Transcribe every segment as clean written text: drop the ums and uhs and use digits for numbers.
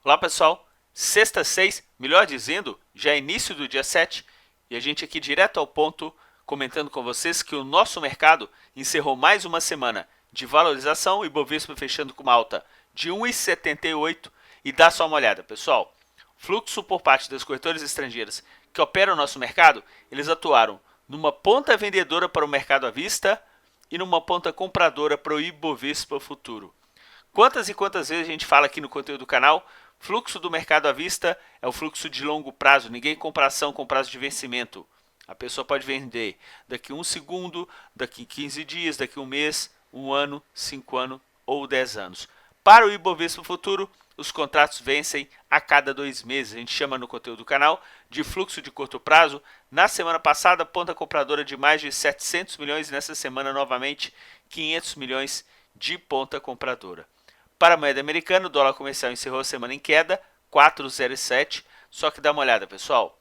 Olá pessoal, sexta 6, melhor dizendo, já é início do dia 7 e a gente aqui direto ao ponto comentando com vocês que o nosso mercado encerrou mais uma semana de valorização, o Ibovespa fechando com uma alta de 1,78 e dá só uma olhada pessoal, fluxo por parte das corretoras estrangeiras que operam o nosso mercado, eles atuaram numa ponta vendedora para o mercado à vista e numa ponta compradora para o Ibovespa futuro. Quantas e quantas vezes a gente fala aqui no conteúdo do canal, fluxo do mercado à vista é o fluxo de longo prazo, ninguém compra ação com prazo de vencimento. A pessoa pode vender daqui a 1 segundo, daqui a 15 dias, daqui a um mês, 1 ano, 5 anos ou 10 anos. Para o Ibovespa futuro, os contratos vencem a cada 2 meses. A gente chama no conteúdo do canal de fluxo de curto prazo. Na semana passada, ponta compradora de mais de 700 milhões e nessa semana novamente 500 milhões de ponta compradora. Para a moeda americana, o dólar comercial encerrou a semana em queda, 4,07. Só que dá uma olhada, pessoal.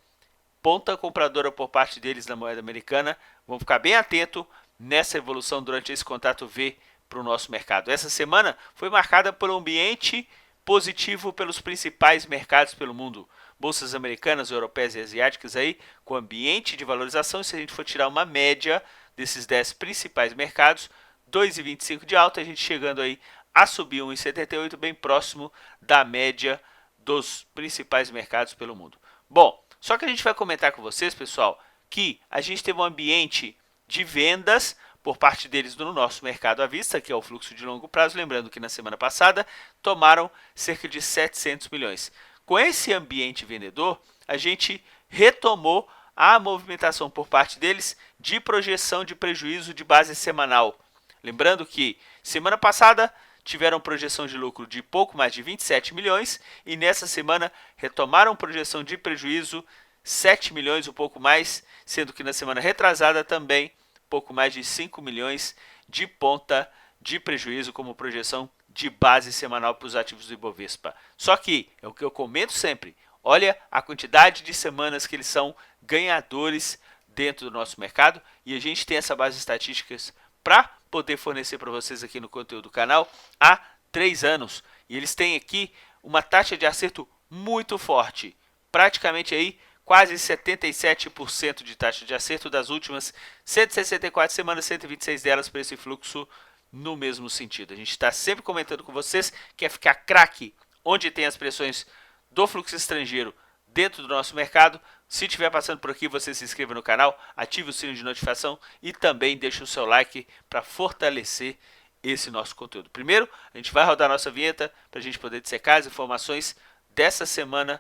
Ponta compradora por parte deles na moeda americana. Vamos ficar bem atento nessa evolução durante esse contrato V para o nosso mercado. Essa semana foi marcada por um ambiente positivo pelos principais mercados pelo mundo. Bolsas americanas, europeias e asiáticas aí, com ambiente de valorização. Se a gente for tirar uma média desses 10 principais mercados, 2,25 de alta, a gente chegando aí a subir 1,78, bem próximo da média dos principais mercados pelo mundo. Bom, só que a gente vai comentar com vocês, pessoal, que a gente teve um ambiente de vendas por parte deles no nosso mercado à vista, que é o fluxo de longo prazo. Lembrando que na semana passada tomaram cerca de 700 milhões. Com esse ambiente vendedor, a gente retomou a movimentação por parte deles de projeção de prejuízo de base semanal. Lembrando que semana passada tiveram projeção de lucro de pouco mais de 27 milhões e nessa semana retomaram projeção de prejuízo 7 milhões, um pouco mais, sendo que na semana retrasada também pouco mais de 5 milhões de ponta de prejuízo como projeção de base semanal para os ativos do Ibovespa. Só que, é o que eu comento sempre, olha a quantidade de semanas que eles são ganhadores dentro do nosso mercado e a gente tem essa base de estatísticas para poder fornecer para vocês aqui no conteúdo do canal há 3 anos. E eles têm aqui uma taxa de acerto muito forte, praticamente aí quase 77% de taxa de acerto das últimas 164 semanas, 126 delas para esse fluxo no mesmo sentido. A gente está sempre comentando com vocês, quer ficar craque onde tem as pressões do fluxo estrangeiro dentro do nosso mercado. Se estiver passando por aqui, você se inscreva no canal, ative o sino de notificação e também deixe o seu like para fortalecer esse nosso conteúdo. Primeiro, a gente vai rodar a nossa vinheta para a gente poder dissecar as informações dessa semana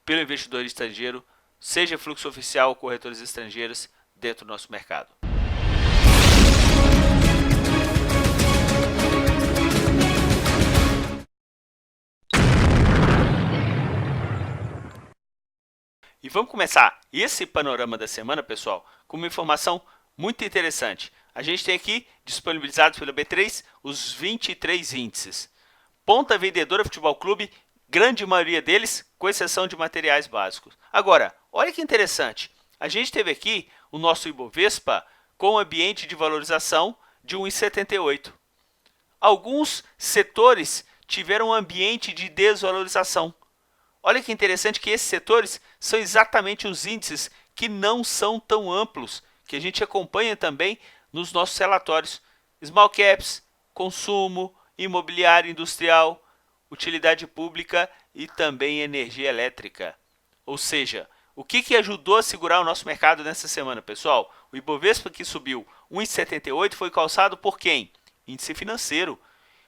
pelo investidor estrangeiro, seja fluxo oficial ou corretores estrangeiros dentro do nosso mercado. E vamos começar esse panorama da semana, pessoal, com uma informação muito interessante. A gente tem aqui, disponibilizados pela B3, os 23 índices. Ponta vendedora Futebol Clube, grande maioria deles, com exceção de materiais básicos. Agora, olha que interessante. A gente teve aqui o nosso Ibovespa com um ambiente de valorização de 1,78. Alguns setores tiveram um ambiente de desvalorização. Olha que interessante que esses setores são exatamente os índices que não são tão amplos, que a gente acompanha também nos nossos relatórios. Small caps, consumo, imobiliário industrial, utilidade pública e também energia elétrica. Ou seja, o que ajudou a segurar o nosso mercado nessa semana, pessoal? O Ibovespa que subiu 1,78 foi calçado por quem? Índice financeiro.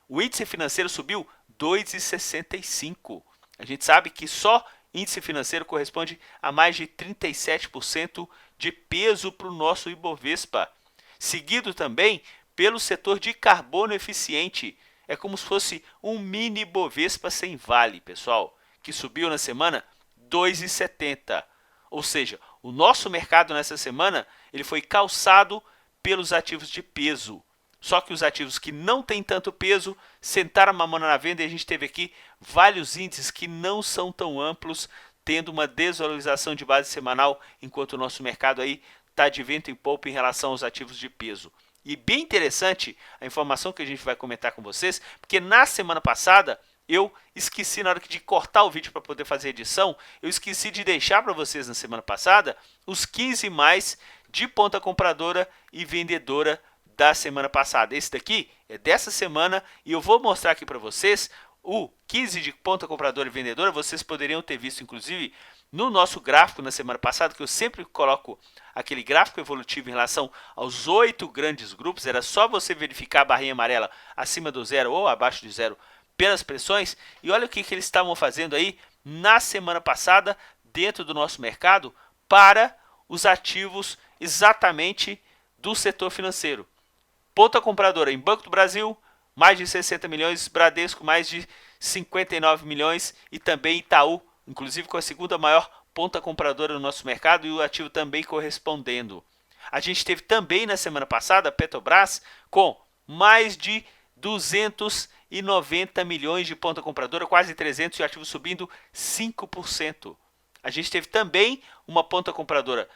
O índice financeiro subiu 2,65. A gente sabe que só índice financeiro corresponde a mais de 37% de peso para o nosso Ibovespa. Seguido também pelo setor de carbono eficiente. É como se fosse um mini Ibovespa sem vale, pessoal, que subiu na semana 2,70. Ou seja, o nosso mercado nessa semana ele foi calçado pelos ativos de peso. Só que os ativos que não têm tanto peso sentaram a mamona na venda e a gente teve aqui vários índices que não são tão amplos, tendo uma desvalorização de base semanal, enquanto o nosso mercado aí está de vento em polpa em relação aos ativos de peso. E bem interessante a informação que a gente vai comentar com vocês, porque na semana passada eu esqueci na hora de cortar o vídeo para poder fazer a edição, eu esqueci de deixar para vocês na semana passada os 15 mais de ponta compradora e vendedora da semana passada. Esse daqui é dessa semana e eu vou mostrar aqui para vocês o 15 de ponta compradora e vendedora. Vocês poderiam ter visto, inclusive, no nosso gráfico na semana passada, que eu sempre coloco aquele gráfico evolutivo em relação aos 8 grandes grupos. Era só você verificar a barrinha amarela acima do zero ou abaixo de zero pelas pressões. E olha o que eles estavam fazendo aí na semana passada dentro do nosso mercado para os ativos exatamente do setor financeiro. Ponta compradora em Banco do Brasil, mais de 60 milhões, Bradesco, mais de 59 milhões e também Itaú, inclusive com a segunda maior ponta compradora no nosso mercado e o ativo também correspondendo. A gente teve também na semana passada a Petrobras com mais de 290 milhões de ponta compradora, quase 300 e o ativo subindo 5%. A gente teve também uma ponta compradora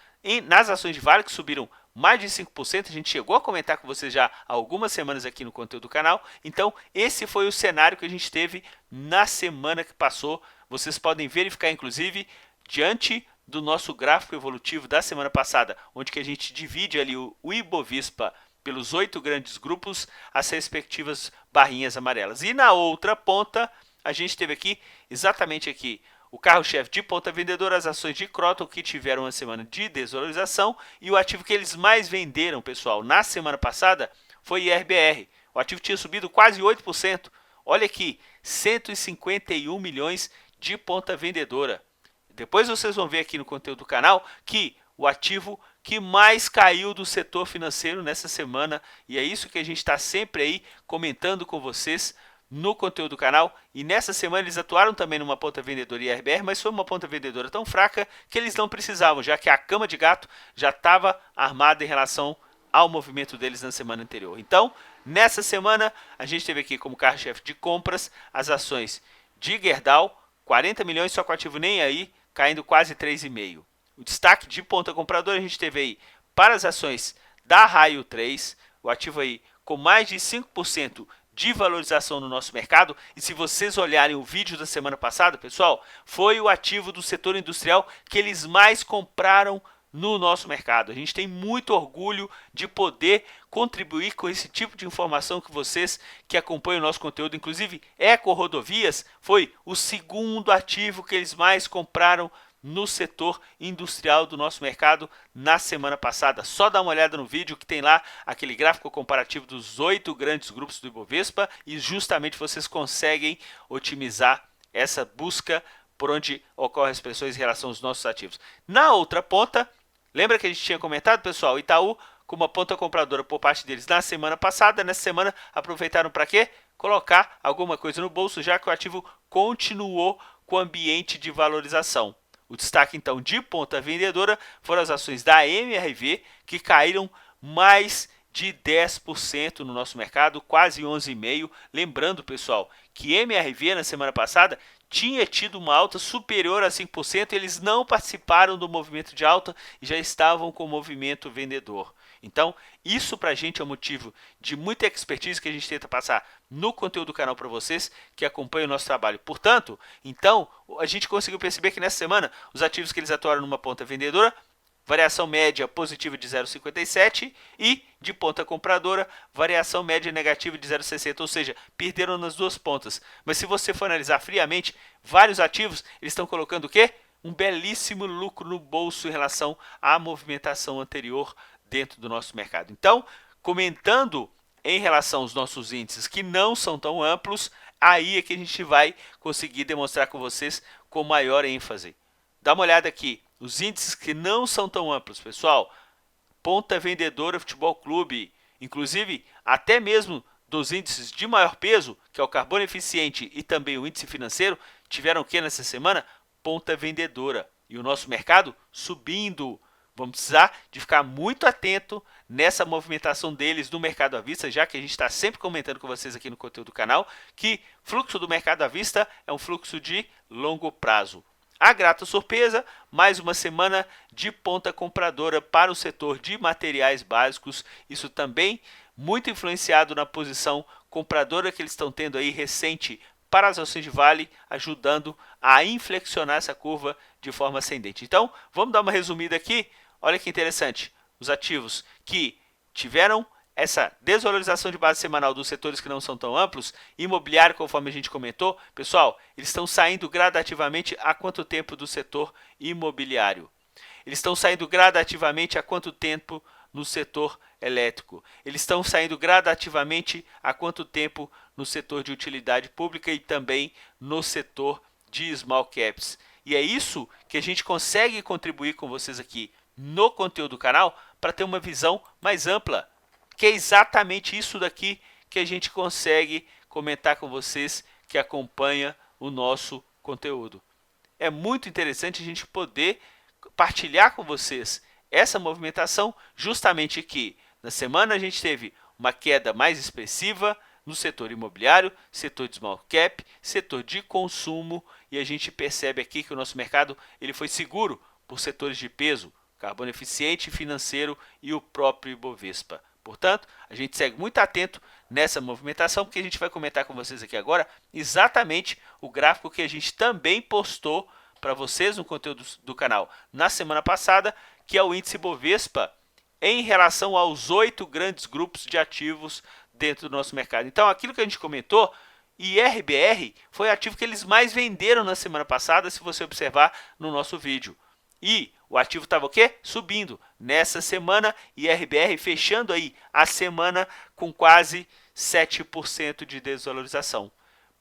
nas ações de Vale que subiram mais de 5%, a gente chegou a comentar com vocês já há algumas semanas aqui no conteúdo do canal. Então, esse foi o cenário que a gente teve na semana que passou. Vocês podem verificar, inclusive, diante do nosso gráfico evolutivo da semana passada, onde que a gente divide ali o Ibovespa pelos 8 grandes grupos, as respectivas barrinhas amarelas. E na outra ponta, a gente teve aqui, exatamente aqui, o carro-chefe de ponta vendedora, as ações de Croton, que tiveram uma semana de desvalorização, e o ativo que eles mais venderam, pessoal, na semana passada, foi IRBR. O ativo tinha subido quase 8%. Olha aqui, 151 milhões de ponta vendedora. Depois vocês vão ver aqui no conteúdo do canal que o ativo que mais caiu do setor financeiro nessa semana, e é isso que a gente está sempre aí comentando com vocês no conteúdo do canal. E nessa semana eles atuaram também numa ponta vendedora IRBR, mas foi uma ponta vendedora tão fraca que eles não precisavam, já que a cama de gato já estava armada em relação ao movimento deles na semana anterior. Então, nessa semana, a gente teve aqui como carro-chefe de compras as ações de Gerdau, 40 milhões, só com ativo nem aí, caindo quase 3,5%. O destaque de ponta compradora a gente teve aí para as ações da Raio 3, o ativo aí com mais de 5% de valorização no nosso mercado. E se vocês olharem o vídeo da semana passada, pessoal, foi o ativo do setor industrial que eles mais compraram no nosso mercado. A gente tem muito orgulho de poder contribuir com esse tipo de informação que vocês que acompanham o nosso conteúdo, inclusive Eco Rodovias, foi o segundo ativo que eles mais compraram no setor industrial do nosso mercado na semana passada. Só dá uma olhada no vídeo que tem lá aquele gráfico comparativo dos 8 grandes grupos do Ibovespa e justamente vocês conseguem otimizar essa busca por onde ocorrem as pressões em relação aos nossos ativos. Na outra ponta, lembra que a gente tinha comentado, pessoal, Itaú com uma ponta compradora por parte deles na semana passada. Nessa semana aproveitaram para quê? Colocar alguma coisa no bolso, já que o ativo continuou com o ambiente de valorização. O destaque, então, de ponta vendedora foram as ações da MRV, que caíram mais de 10% no nosso mercado, quase 11,5%. Lembrando, pessoal, que MRV na semana passada tinha tido uma alta superior a 5%, eles não participaram do movimento de alta e já estavam com o movimento vendedor. Então, isso para a gente é um motivo de muita expertise que a gente tenta passar no conteúdo do canal para vocês que acompanham o nosso trabalho. Portanto, então, a gente conseguiu perceber que nessa semana, os ativos que eles atuaram numa ponta vendedora, variação média positiva de 0,57 e de ponta compradora, variação média negativa de 0,60, ou seja, perderam nas duas pontas. Mas se você for analisar friamente, vários ativos, eles estão colocando o quê? Um belíssimo lucro no bolso em relação à movimentação anterior dentro do nosso mercado. Então, comentando em relação aos nossos índices que não são tão amplos, aí é que a gente vai conseguir demonstrar com vocês com maior ênfase. Dá uma olhada aqui, os índices que não são tão amplos, pessoal. Ponta vendedora Futebol Clube, inclusive até mesmo dos índices de maior peso, que é o carbono eficiente e também o índice financeiro, tiveram o que nessa semana? Ponta vendedora. E o nosso mercado subindo. Vamos precisar de ficar muito atento nessa movimentação deles no mercado à vista, já que a gente está sempre comentando com vocês aqui no conteúdo do canal que fluxo do mercado à vista é um fluxo de longo prazo. A grata surpresa, mais uma semana de ponta compradora para o setor de materiais básicos, isso também muito influenciado na posição compradora que eles estão tendo aí recente para as ações de Vale, ajudando a inflexionar essa curva de forma ascendente. Então, vamos dar uma resumida aqui. Olha que interessante, os ativos que tiveram essa desvalorização de base semanal dos setores que não são tão amplos, imobiliário, conforme a gente comentou, pessoal, eles estão saindo gradativamente há quanto tempo do setor imobiliário? Eles estão saindo gradativamente há quanto tempo no setor elétrico? Eles estão saindo gradativamente há quanto tempo no setor de utilidade pública e também no setor de small caps? E é isso que a gente consegue contribuir com vocês aqui no conteúdo do canal para ter uma visão mais ampla, que é exatamente isso daqui que a gente consegue comentar com vocês que acompanha o nosso conteúdo. É muito interessante a gente poder partilhar com vocês essa movimentação, justamente que na semana a gente teve uma queda mais expressiva no setor imobiliário, setor de small cap, setor de consumo, e a gente percebe aqui que o nosso mercado ele foi seguro por setores de peso, carbono eficiente, financeiro e o próprio Ibovespa. Portanto, a gente segue muito atento nessa movimentação, porque a gente vai comentar com vocês aqui agora exatamente o gráfico que a gente também postou para vocês no conteúdo do canal na semana passada, que é o índice Bovespa em relação aos 8 grandes grupos de ativos dentro do nosso mercado. Então, aquilo que a gente comentou, IRBR foi o ativo que eles mais venderam na semana passada, se você observar no nosso vídeo. E o ativo estava o quê? Subindo. Nessa semana, IRBR fechando aí a semana com quase 7% de desvalorização.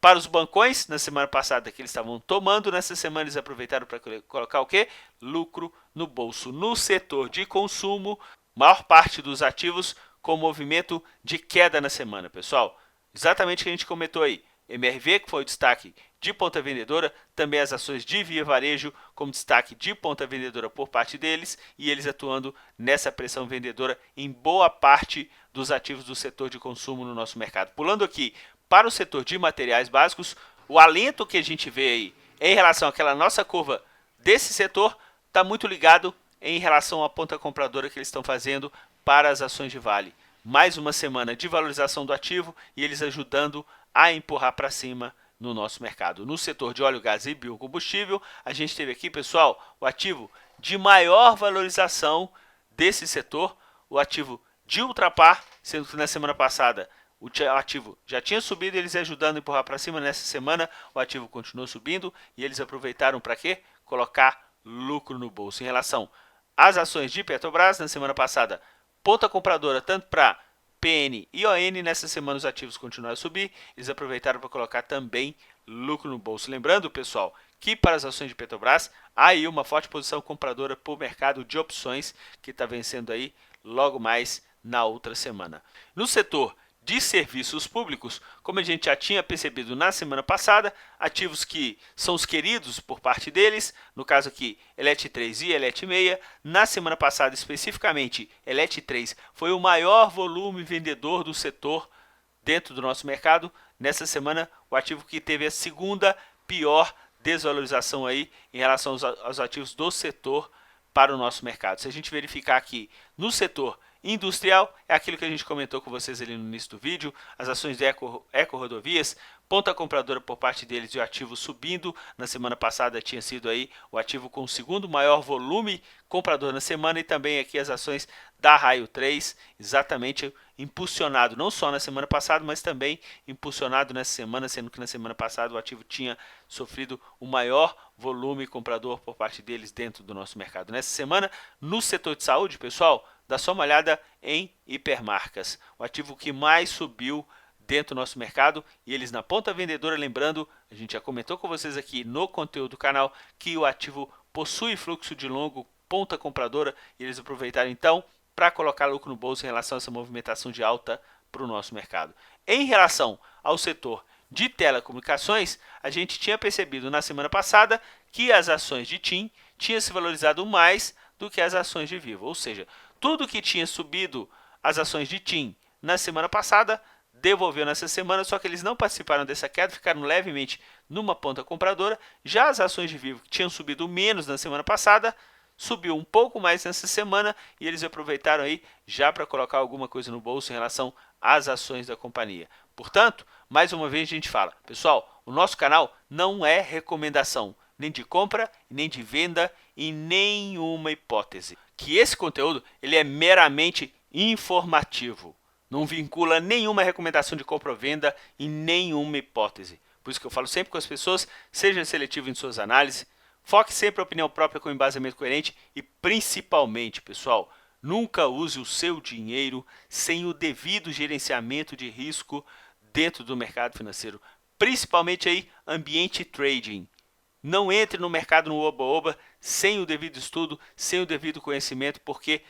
Para os bancões, na semana passada que eles estavam tomando, nessa semana eles aproveitaram para colocar o quê? Lucro no bolso. No setor de consumo, maior parte dos ativos com movimento de queda na semana, pessoal. Exatamente o que a gente comentou aí. MRV, que foi o destaque de ponta vendedora, também as ações de Via Varejo como destaque de ponta vendedora por parte deles, e eles atuando nessa pressão vendedora em boa parte dos ativos do setor de consumo no nosso mercado. Pulando aqui para o setor de materiais básicos, o alento que a gente vê aí em relação àquela nossa curva desse setor está muito ligado em relação à ponta compradora que eles estão fazendo para as ações de Vale. Mais uma semana de valorização do ativo e eles ajudando a empurrar para cima no nosso mercado. No setor de óleo, gás e biocombustível, a gente teve aqui, pessoal, o ativo de maior valorização desse setor, o ativo de Ultrapar, sendo que na semana passada o ativo já tinha subido, eles ajudando a empurrar para cima. Nessa semana o ativo continuou subindo e eles aproveitaram para quê? Colocar lucro no bolso. Em relação às ações de Petrobras, na semana passada, ponta compradora tanto para PN e ON, nessa semana os ativos continuaram a subir, eles aproveitaram para colocar também lucro no bolso. Lembrando, pessoal, que para as ações de Petrobras, há aí uma forte posição compradora por mercado de opções, que está vencendo aí logo mais na outra semana. No setor de serviços públicos, como a gente já tinha percebido na semana passada, ativos que são os queridos por parte deles, no caso aqui Elet3 e Elet6, na semana passada especificamente Elet3 foi o maior volume vendedor do setor dentro do nosso mercado. Nessa semana o ativo que teve a segunda pior desvalorização aí em relação aos ativos do setor para o nosso mercado. Se a gente verificar aqui no setor industrial, é aquilo que a gente comentou com vocês ali no início do vídeo, as ações de Eco Rodovias, ponta compradora por parte deles e o ativo subindo. Na semana passada tinha sido aí o ativo com o segundo maior volume comprador na semana, e também aqui as ações da Raio 3, exatamente impulsionado não só na semana passada, mas também impulsionado nessa semana, sendo que na semana passada o ativo tinha sofrido o maior volume comprador por parte deles dentro do nosso mercado. Nessa semana, no setor de saúde, pessoal, dá só uma olhada em hipermarcas, o ativo que mais subiu dentro do nosso mercado, e eles na ponta vendedora, lembrando, a gente já comentou com vocês aqui no conteúdo do canal, que o ativo possui fluxo de longo ponta compradora, e eles aproveitaram então para colocar lucro no bolso em relação a essa movimentação de alta para o nosso mercado. Em relação ao setor de telecomunicações, a gente tinha percebido na semana passada que as ações de TIM tinham se valorizado mais do que as ações de Vivo, ou seja, tudo que tinha subido as ações de TIM na semana passada devolveu nessa semana, só que eles não participaram dessa queda, ficaram levemente numa ponta compradora. Já as ações de Vivo, que tinham subido menos na semana passada, subiu um pouco mais nessa semana, e eles aproveitaram aí já para colocar alguma coisa no bolso em relação às ações da companhia. Portanto, mais uma vez a gente fala, pessoal, o nosso canal não é recomendação nem de compra, nem de venda, em nenhuma hipótese. Que esse conteúdo ele é meramente informativo, não vincula nenhuma recomendação de compra ou venda em nenhuma hipótese. Por isso que eu falo sempre com as pessoas, seja seletivo em suas análises, foque sempre a opinião própria com embasamento coerente e principalmente, pessoal, nunca use o seu dinheiro sem o devido gerenciamento de risco dentro do mercado financeiro, principalmente aí ambiente trading. Não entre no mercado no oba-oba sem o devido estudo, sem o devido conhecimento, porque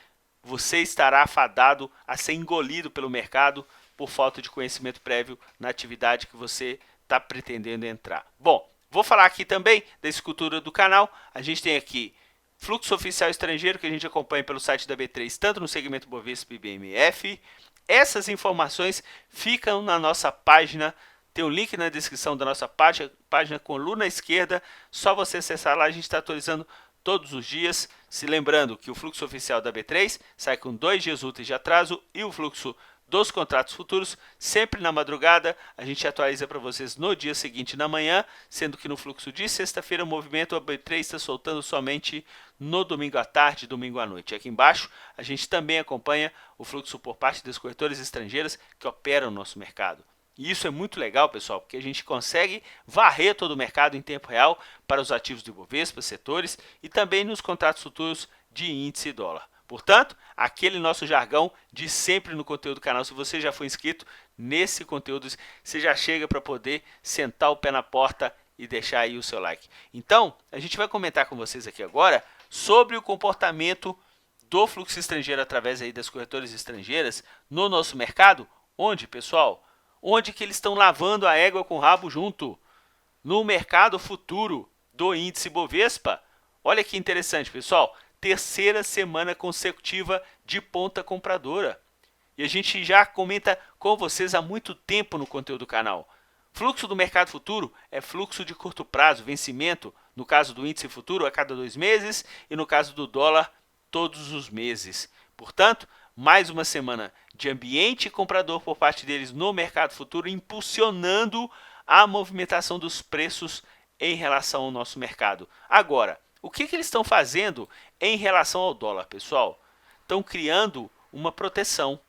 você estará afadado a ser engolido pelo mercado por falta de conhecimento prévio na atividade que você está pretendendo entrar. Bom, vou falar aqui também da escultura do canal. A gente tem aqui fluxo oficial estrangeiro que a gente acompanha pelo site da B3, tanto no segmento Bovespa e BMF. Essas informações ficam na nossa página. Tem um link na descrição da nossa página, coluna esquerda. Só você acessar lá, a gente está atualizando todos os dias. Se lembrando que o fluxo oficial da B3 sai com 2 dias úteis de atraso e o fluxo dos contratos futuros sempre na madrugada. A gente atualiza para vocês no dia seguinte na manhã, sendo que no fluxo de sexta-feira o movimento a B3 está soltando somente no domingo à tarde, domingo à noite. Aqui embaixo a gente também acompanha o fluxo por parte das corretoras estrangeiras que operam no nosso mercado. E isso é muito legal, pessoal, porque a gente consegue varrer todo o mercado em tempo real para os ativos do Ibovespa, setores e também nos contratos futuros de índice dólar. Portanto, aquele nosso jargão de sempre no conteúdo do canal. Se você já foi inscrito nesse conteúdo, você já chega para poder sentar o pé na porta e deixar aí o seu like. Então, a gente vai comentar com vocês aqui agora sobre o comportamento do fluxo estrangeiro através aí das corretoras estrangeiras no nosso mercado, onde, pessoal, onde que eles estão lavando a égua com o rabo junto? No mercado futuro do índice Bovespa. Olha que interessante, pessoal. Terceira semana consecutiva de ponta compradora. E a gente já comenta com vocês há muito tempo no conteúdo do canal. Fluxo do mercado futuro é fluxo de curto prazo, vencimento, no caso do índice futuro, a cada 2 meses e no caso do dólar, todos os meses. Portanto, mais uma semana de ambiente comprador por parte deles no mercado futuro, impulsionando a movimentação dos preços em relação ao nosso mercado. Agora, o que eles estão fazendo em relação ao dólar, pessoal? Estão criando uma proteção.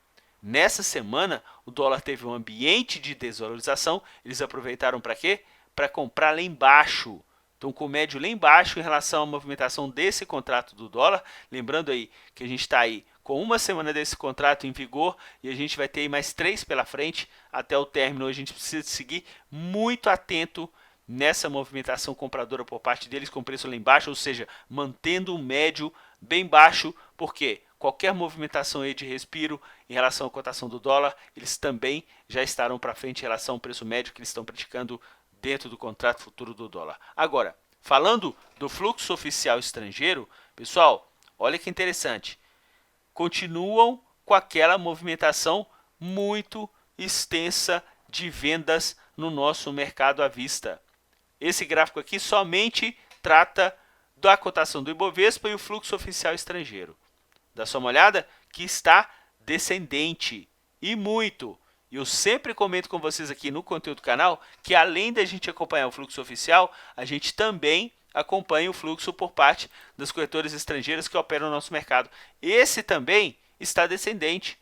Nessa semana, o dólar teve um ambiente de desvalorização. Eles aproveitaram para quê? Para comprar lá embaixo. Estão com o médio lá embaixo em relação à movimentação desse contrato do dólar. Lembrando aí que a gente está aí com uma semana desse contrato em vigor e a gente vai ter aí mais 3 pela frente até o término. A gente precisa seguir muito atento nessa movimentação compradora por parte deles com preço lá embaixo, ou seja, mantendo o médio bem baixo, porque qualquer movimentação aí de respiro em relação à cotação do dólar, eles também já estarão para frente em relação ao preço médio que eles estão praticando dentro do contrato futuro do dólar. Agora, falando do fluxo oficial estrangeiro, pessoal, olha que interessante. Continuam com aquela movimentação muito extensa de vendas no nosso mercado à vista. Esse gráfico aqui somente trata da cotação do Ibovespa e o fluxo oficial estrangeiro. Dá só uma olhada que está descendente e muito. E eu sempre comento com vocês aqui no conteúdo do canal que além da gente acompanhar o fluxo oficial, a gente também acompanha o fluxo por parte das corretoras estrangeiras que operam no nosso mercado. Esse também está descendente.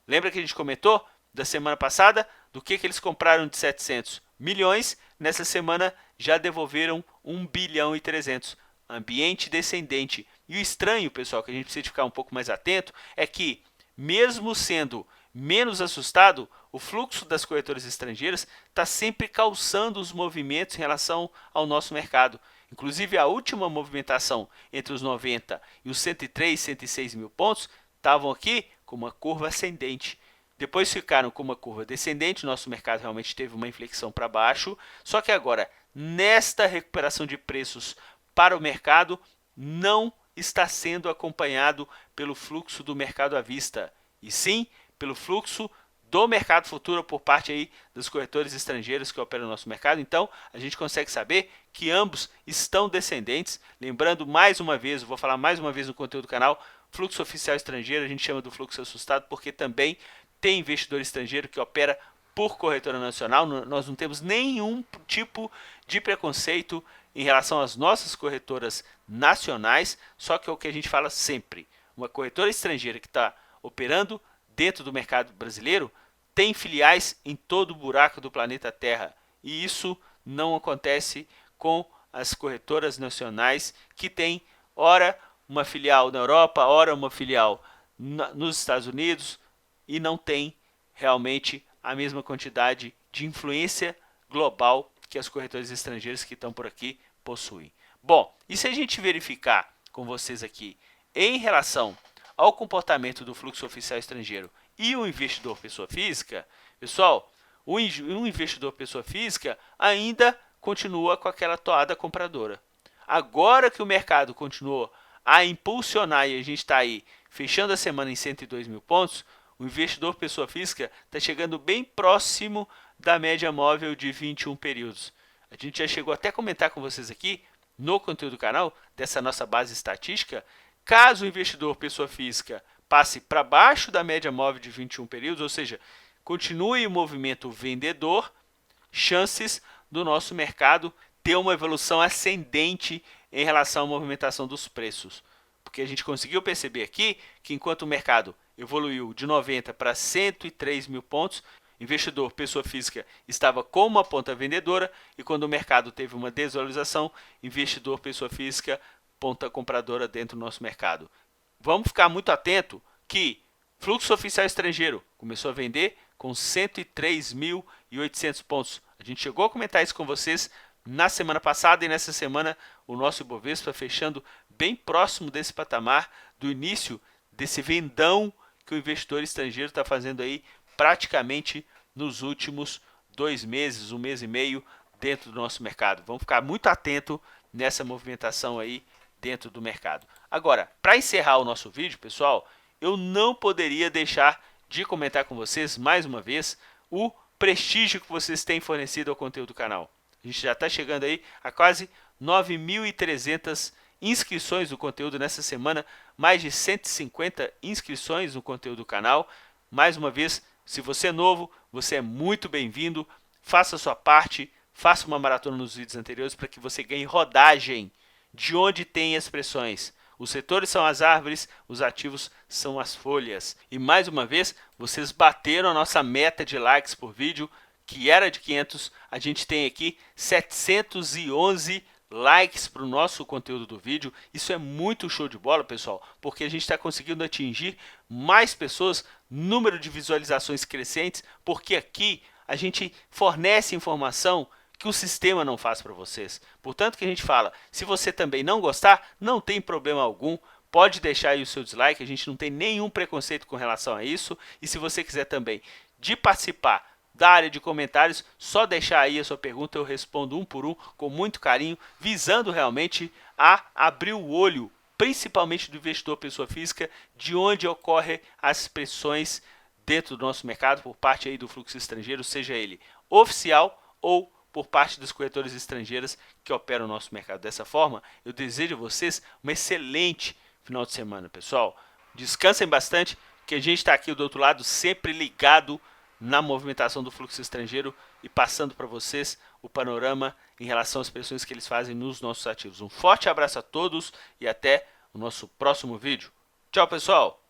Lembra que a gente comentou da semana passada do que eles compraram de 700 milhões? Nessa semana já devolveram 1 bilhão e 300. Ambiente descendente. E o estranho, pessoal, que a gente precisa ficar um pouco mais atento, é que mesmo sendo menos assustado, o fluxo das corretoras estrangeiras está sempre calçando os movimentos em relação ao nosso mercado. Inclusive, a última movimentação entre os 90 e os 103, 106 mil pontos estavam aqui com uma curva ascendente. Depois ficaram com uma curva descendente, nosso mercado realmente teve uma inflexão para baixo, só que agora, nesta recuperação de preços para o mercado, não está sendo acompanhado pelo fluxo do mercado à vista, e sim pelo fluxo do mercado futuro por parte aí dos corretores estrangeiros que operam no nosso mercado. Então, a gente consegue saber que ambos estão descendentes. Lembrando mais uma vez, eu vou falar mais uma vez no conteúdo do canal, fluxo oficial estrangeiro a gente chama do fluxo assustado porque também tem investidor estrangeiro que opera por corretora nacional, nós não temos nenhum tipo de preconceito em relação às nossas corretoras nacionais, só que é o que a gente fala sempre, uma corretora estrangeira que está operando dentro do mercado brasileiro tem filiais em todo o buraco do planeta Terra, e isso não acontece com as corretoras nacionais que têm, ora, uma filial na Europa, ora uma filial nos Estados Unidos, e não tem realmente a mesma quantidade de influência global que as corretoras estrangeiras que estão por aqui possuem. Bom, e se a gente verificar com vocês aqui em relação ao comportamento do fluxo oficial estrangeiro e o investidor pessoa física, pessoal, o investidor pessoa física ainda continua com aquela toada compradora. Agora que o mercado continuou a impulsionar e a gente está aí fechando a semana em 102 mil pontos, o investidor pessoa física está chegando bem próximo da média móvel de 21 períodos. A gente já chegou até a comentar com vocês aqui no conteúdo do canal dessa nossa base estatística. Caso o investidor pessoa física passe para baixo da média móvel de 21 períodos, ou seja, continue o movimento vendedor, chances do nosso mercado ter uma evolução ascendente em relação à movimentação dos preços. Porque a gente conseguiu perceber aqui que enquanto o mercado evoluiu de 90 para 103 mil pontos, investidor pessoa física estava com uma ponta vendedora, e quando o mercado teve uma desvalorização, investidor pessoa física ponta compradora dentro do nosso mercado. Vamos ficar muito atento que fluxo oficial estrangeiro começou a vender com 103.800 pontos. A gente chegou a comentar isso com vocês na semana passada, e nessa semana o nosso Ibovespa fechando bem próximo desse patamar do início desse vendão que o investidor estrangeiro está fazendo aí praticamente nos últimos 2 meses, 1 mês e meio dentro do nosso mercado. Vamos ficar muito atento nessa movimentação aí dentro do mercado. Agora, para encerrar o nosso vídeo, pessoal, eu não poderia deixar de comentar com vocês mais uma vez o prestígio que vocês têm fornecido ao conteúdo do canal. A gente já está chegando aí a quase 9.300 inscrições do conteúdo nessa semana, mais de 150 inscrições no conteúdo do canal. Mais uma vez, se você é novo, você é muito bem-vindo, faça a sua parte, faça uma maratona nos vídeos anteriores para que você ganhe rodagem de onde tem as pressões. Os setores são as árvores, os ativos são as folhas. E mais uma vez, vocês bateram a nossa meta de likes por vídeo, que era de 500, a gente tem aqui 711 likes para o nosso conteúdo do vídeo. Isso é muito show de bola, pessoal, porque a gente está conseguindo atingir mais pessoas, número de visualizações crescentes, porque aqui a gente fornece informação que o sistema não faz para vocês. Portanto, que a gente fala, se você também não gostar, não tem problema algum, pode deixar aí o seu dislike, a gente não tem nenhum preconceito com relação a isso. E se você quiser também de participar da área de comentários, só deixar aí a sua pergunta, eu respondo um por um com muito carinho, visando realmente a abrir o olho, principalmente do investidor pessoa física, de onde ocorrem as pressões dentro do nosso mercado por parte aí do fluxo estrangeiro, seja ele oficial ou por parte das corretoras estrangeiras que operam o nosso mercado. Dessa forma, eu desejo a vocês um excelente final de semana, pessoal. Descansem bastante, que a gente está aqui do outro lado, sempre ligado na movimentação do fluxo estrangeiro e passando para vocês o panorama em relação às pressões que eles fazem nos nossos ativos. Um forte abraço a todos e até o nosso próximo vídeo. Tchau, pessoal!